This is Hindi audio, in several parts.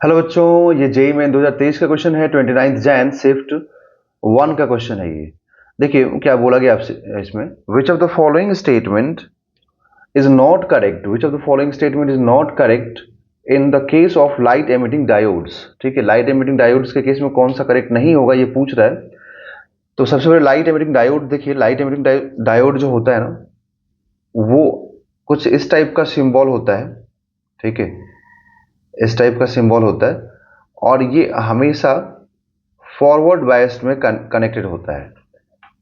हेलो बच्चों, ये जेई में 2023 का क्वेश्चन है। 29 जैन शिफ्ट 1 का क्वेश्चन है ये। देखिए क्या बोला गया आपसे इसमें। Which of the following statement is not correct, which of the following statement is not correct in the case of light emitting diodes. ठीक है, लाइट एमिटिंग डायोड्स के केस में कौन सा करेक्ट नहीं होगा ये पूछ रहा है। तो सबसे पहले लाइट एमिटिंग डायोड देखिए, लाइट एमिटिंग डायोड जो होता है ना, वो कुछ इस टाइप का सिंबल होता है। ठीक है, इस टाइप का सिंबल होता है और ये हमेशा फॉरवर्ड बायस्ड में कनेक्टेड होता है।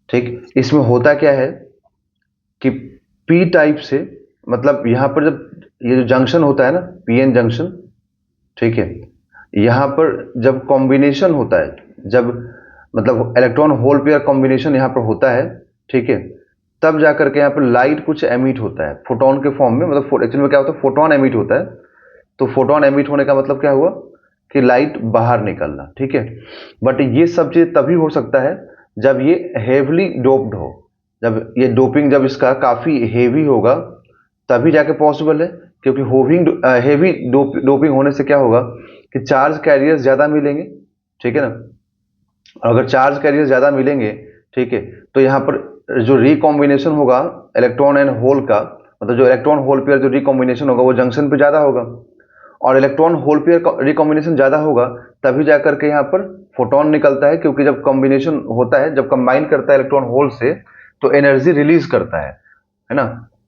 ठीक, इसमें होता क्या है कि पी टाइप से, मतलब यहाँ पर जब ये जो जंक्शन होता है ना, पीएन जंक्शन, ठीक है, यहाँ पर जब कॉम्बिनेशन होता है, जब मतलब इलेक्ट्रॉन होल पेयर कॉम्बिनेशन यहाँ पर होता है, ठीक है, तब जाकर के यहाँ पर लाइट कुछ एमिट होता है फोटोन के फॉर्म में। मतलब एक्चुअली में क्या होता है, फोटोन एमिट होता है। तो फोटोन एमिट होने का मतलब क्या हुआ कि लाइट बाहर निकलना। ठीक है, बट ये सब चीज तभी हो सकता है जब ये हेवली डोप्ड हो, जब ये डोपिंग जब इसका काफी हेवी होगा तभी जाके पॉसिबल है। क्योंकि हेवी डोपिंग होने से क्या होगा कि चार्ज कैरियर्स ज्यादा मिलेंगे। ठीक है ना, और अगर चार्ज कैरियर्स ज्यादा मिलेंगे, ठीक है, तो यहाँ पर जो रिकॉम्बिनेशन होगा इलेक्ट्रॉन एंड होल का, मतलब जो इलेक्ट्रॉन होल पेयर जो रिकॉम्बिनेशन होगा वो जंक्शन पे ज्यादा होगा, और इलेक्ट्रॉन होल पेयर रिकॉम्बिनेशन ज्यादा होगा तभी जाकर के यहाँ पर फोटोन निकलता है। क्योंकि जब कॉम्बिनेशन होता है, जब कंबाइन करता है इलेक्ट्रॉन होल से, तो एनर्जी रिलीज करता है ना,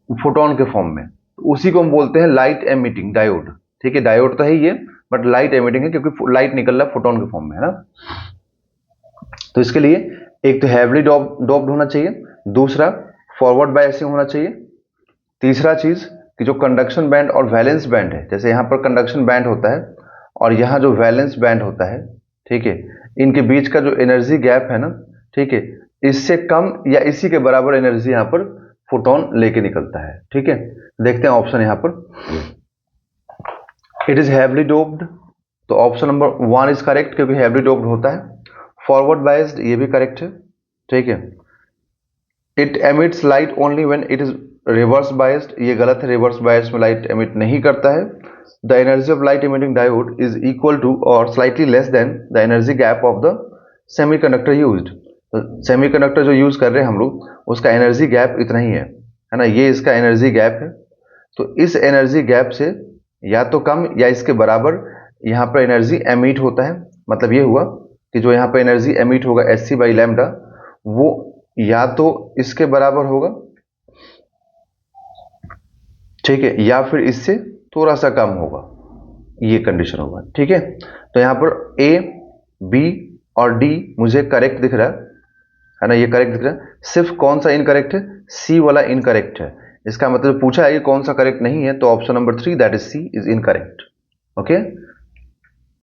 फोटोन के फॉर्म में। तो उसी को हम बोलते हैं लाइट एमिटिंग डायोड। ठीक है, डायोड तो है ये, बट लाइट एमिटिंग है क्योंकि लाइट निकल रहा है फोटोन के फॉर्म में, है ना। तो इसके लिए एक तो हैवली डोप्ड होना चाहिए, दूसरा फॉरवर्ड बायसिंग होना चाहिए, तीसरा चीज कि जो कंडक्शन बैंड और वैलेंस बैंड है, जैसे यहाँ पर कंडक्शन बैंड होता है और यहाँ जो वैलेंस बैंड होता है, ठीक है, इनके बीच का जो एनर्जी गैप है ना, ठीक है, इससे कम या इसी के बराबर एनर्जी यहाँ पर फोटोन लेके निकलता है। ठीक है, देखते हैं ऑप्शन यहाँ पर। इट इज हैवली डोप्ड, तो ऑप्शन नंबर 1 इज करेक्ट क्योंकि हैवली डोप्ड होता है। फॉरवर्ड बायस्ड ये भी करेक्ट है। ठीक है, it emits light only when it is reverse biased, ये गलत है, रिवर्स बायस्ड में लाइट एमिट नहीं करता है। The energy of light emitting diode is equal to और slightly less than the energy gap of the semiconductor used. तो सेमीकंडक्टर जो यूज कर रहे हैं हम लोग, उसका एनर्जी गैप इतना ही है ना, ये इसका एनर्जी गैप है। तो इस एनर्जी गैप से या तो कम या इसके बराबर यहाँ पर एनर्जी एमिट होता है। मतलब ये हुआ कि जो यहाँ पर एनर्जी एमिट होगा एच सी बाई लैम्डा, वो या तो इसके बराबर होगा, ठीक है, या फिर इससे थोड़ा सा कम होगा, ये कंडीशन होगा। ठीक है, तो यहां पर ए, बी और डी मुझे करेक्ट दिख रहा है ना, ये करेक्ट दिख रहा है। सिर्फ कौन सा इनकरेक्ट है, सी वाला इनकरेक्ट है। इसका मतलब पूछा है कि कौन सा करेक्ट नहीं है, तो option number 3 that is C is incorrect. Okay,